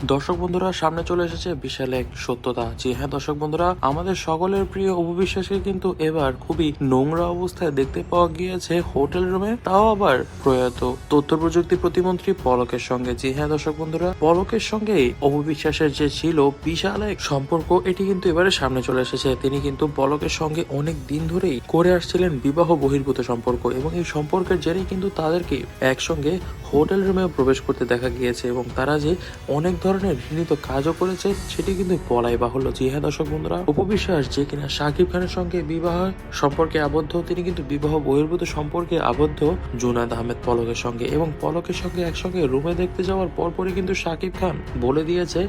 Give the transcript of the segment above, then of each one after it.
দর্শক বন্ধুরা, সামনে চলে এসেছে বিশাল এক সত্যতা। জি হ্যাঁ দর্শক বন্ধুরা, আমাদের সকলের প্রিয় অপু বিশ্বাসকে কিন্তু এবার খুবই নোংরা অবস্থায় দেখতে পাওয়া গিয়েছে হোটেল রুমে, তাও আবার প্রয়াত তথ্য প্রযুক্তি প্রতিমন্ত্রী পলকের সঙ্গে। জি হ্যাঁ দর্শক বন্ধুরা, পলকের সঙ্গে অপু বিশ্বাসের যে ছিল বিশাল এক সম্পর্ক, এটি কিন্তু এবারে সামনে চলে এসেছে। তিনি কিন্তু পলকের সঙ্গে অনেক দিন ধরেই করে আসছিলেন বিবাহ বহির্ভূত সম্পর্ক, এবং এই সম্পর্কের জেরেই কিন্তু তাদেরকে একসঙ্গে হোটেল রুমে প্রবেশ করতে দেখা গিয়েছে, এবং তারা যে অনেক ধরনের ঘৃণিত কাজও করেছে সেটি কিন্তু বলাই বাহুল্য। জি হ্যাঁ দর্শক বন্ধুরা, অপু বিশ্বাস যে কিনা শাকিব খানের সঙ্গে বিবাহ সম্পর্কে আবদ্ধ, তিনি কিন্তু বিবাহ বহির্ভূত সম্পর্কে আবদ্ধ জুনায়েদ আহমেদ পলকের সঙ্গে, এবং পলকের সঙ্গে একসঙ্গে রুমে দেখতে যাওয়ার পরপরই কিন্তু শাকিব খান বলে দিয়েছে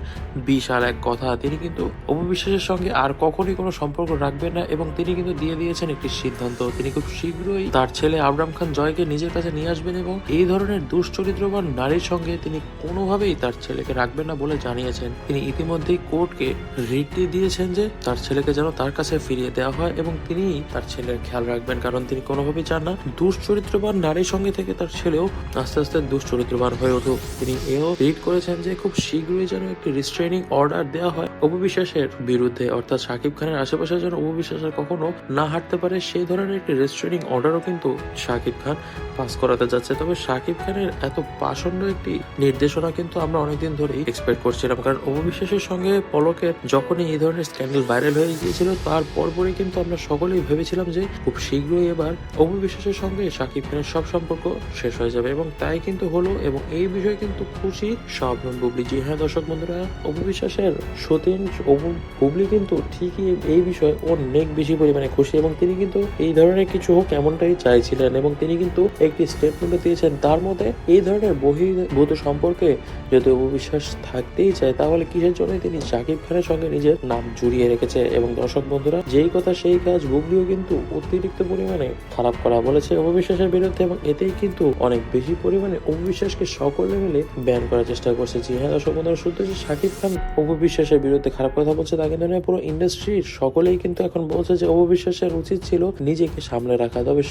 বিশাল এক কথা। তিনি কিন্তু অপু বিশ্বাসের সঙ্গে আর কখনই কোনো সম্পর্ক রাখবেন না, এবং তিনি কিন্তু দিয়ে দিয়েছেন একটি সিদ্ধান্ত। তিনি খুব শীঘ্রই তার ছেলে আবরাম খান জয়কে নিজের কাছে নিয়ে আসবেন, এবং এই ধরনের দুশ্চরিত্রবান নারীর সঙ্গে তিনি কোনোভাবেই তার ছেলেকে রাখবেন না বলে জানিয়েছেন। তিনি ইতিমধ্যেই কোর্টকে রিট দিয়েছেন যে তার ছেলেকে যেন তার কাছে ফিরিয়ে দেওয়া হয়, এবং তিনি তার ছেলের খেয়াল রাখবেন, কারণ তিনি কোনোভাবেই চান না দুশ্চরিত্রবান নারীর সঙ্গে থেকে তার ছেলেও আস্তে আস্তে দুশ্চরিত্রবান হয়ে উঠুক। তিনি এও রিট করেছেন যে খুব শীঘ্রই যেন একটি রিস্ট্রেনিং অর্ডার দেওয়া হয় অপু বিশ্বাসের বিরুদ্ধে, অর্থাৎ শাকিব খানের আশেপাশে যেন অপু বিশ্বাসের কখনো না হাঁটতে পারে, সেই ধরনের একটি রিস্ট্রেনিং অর্ডারও কিন্তু শাকিব খান পাস করাতে যাচ্ছে। তবে শাকিব খানের এত পাষণ্ড একটি নির্দেশনা কিন্তু আমরা অনেকদিন ধরেই এক্সপেক্ট করছিলাম, কারণ অপু বিশ্বাসের সঙ্গে পলকের যখনই এই ধরনের স্ক্যান্ডাল ভাইরাল হয়ে গিয়েছিল তার পরপরই কিন্তু আমরা সকলেই ভেবেছিলাম যে খুব শীঘ্রই এবার অপু বিশ্বাসের সঙ্গে শাকিব খানের সব সম্পর্ক শেষ হয়ে যাবে, এবং তাই কিন্তু হলো, এবং এই বিষয়ে কিন্তু খুশি শবনম বুবলি। জি হ্যাঁ দর্শক বন্ধুরা, অপু বিশ্বাসের সতীন অপু বুবলি কিন্তু ঠিকই এই বিষয়ে অনেক বেশি পরিমাণে খুশি, এবং তিনি কিন্তু এই ধরনের কিছু হোক এমনটাই চাইছিলেন, এবং তিনি কিন্তু একটি স্টেটমেন্ট দিয়েছেন তার মধ্যে এই ধরনের বহির্ভূত সম্পর্কে যদি অপু বিশ্বাস থাকতেই চায় তাহলে কিসের জন্য তিনি শাকিব খানের সঙ্গে নিজের নাম জড়িয়ে রেখেছে। এবং দর্শক বন্ধুরা, যেই কথা সেই কাজ, বুবলিও কিন্তু অতিরিক্ত পরিমাণে খারাপ করা বলেছে অপু বিশ্বাসের বিরুদ্ধে, এবং এতেই কিন্তু অনেক বেশি পরিমাণে অপু বিশ্বাসকে সকলে মিলে ব্যান করার চেষ্টা করছে। জি হ্যাঁ দর্শক বন্ধুরা, শুধু যে শাকিব খান অপু বিশ্বাসের বিরুদ্ধে খারাপ কথা বলছে তা কিন্তু নয়, পুরো ইন্ডাস্ট্রির সকলেই কিন্তু এখন বলছে যে অপু বিশ্বাসের উচিত ছিল নিজেকে সামলে রাখা, তবে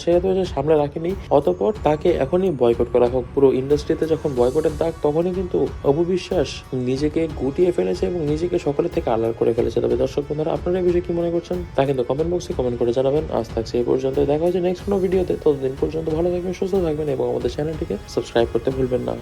সে সামলে রাখেনি, অতঃপর তাকে এখনই বয়কট করা হোক। পুরো ইন্ডাস্ট্রিতে যখন বয়কটের দাগ, তখনই কিন্তু অপু বিশ্বাস নিজেকে গুটিয়ে ফেলেছে এবং নিজেকে সকলের থেকে আলাদা করে ফেলেছে। তবে দর্শক বন্ধুরা, আপনারা এই বিষয়ে কি মনে করছেন তা কিন্তু কমেন্ট বক্সে কমেন্ট করে জানাবেন। আজ থাকছে এই পর্যন্ত, দেখা হচ্ছে নেক্সট কোনো ভিডিওতে। ততদিন পর্যন্ত ভালো থাকবেন, সুস্থ থাকবেন, এবং আমাদের চ্যানেলটিকে সাবস্ক্রাইব করতে ভুলবেন না।